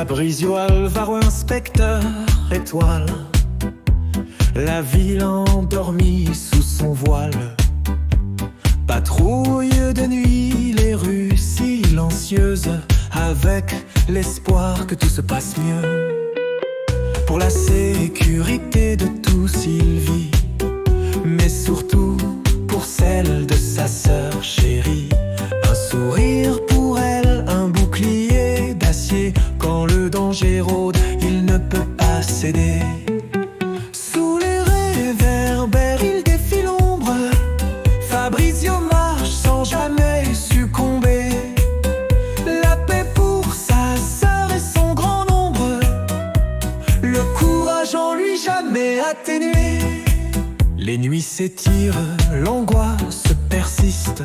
Fabrizio Alvaro, inspecteur étoile, la ville endormie sous son voile. Patrouille de nuit les rues silencieuses, avec l'espoir que tout se passe mieux. Pour la sécurité de tous il vit, mais surtout pour celle de sa sœur chérie. Un sourire pour elle, un bouclier d'acier. Quand le danger rôde, il ne peut pas céder. Sous les réverbères, il défie l'ombre. Fabrizio marche sans jamais succomber. La paix pour sa sœur et son grand nombre, le courage en lui jamais atténué. Les nuits s'étirent, l'angoisse persiste,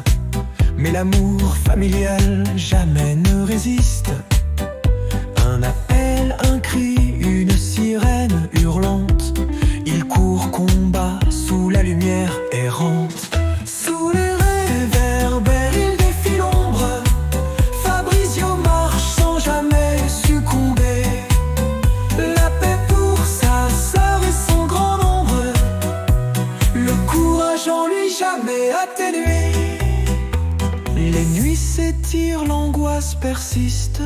mais l'amour familial jamais ne résiste. Un appel, un cri, une sirène hurlante, il court, combat sous la lumière errante. Sous les réverbères, il défie l'ombre. Fabrizio marche sans jamais succomber. La paix pour sa sœur et son grand nombre, le courage en lui jamais atténué. Les nuits s'étirent, l'angoisse persiste,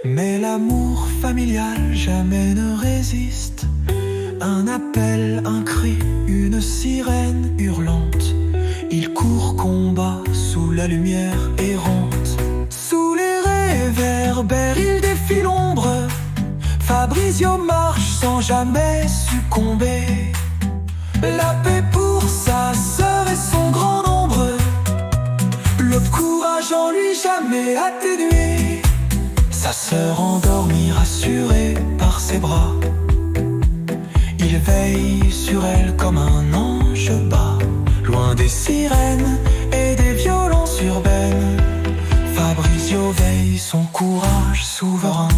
mais l'amour familial jamais ne résiste. Un appel, un cri, une sirène hurlante, il court, combat sous la lumière errante. Sous les réverbères, il défie l'ombre. Fabrizio marche sans jamais succomber. La paix pour sa sœur et son grand nombre, le courage en lui jamais atténué. Sa sœur endormie, rassurée par ses bras, il veille sur elle comme un ange bas. Loin des sirènes et des violences urbaines, Fabrizio veille son courage souverain.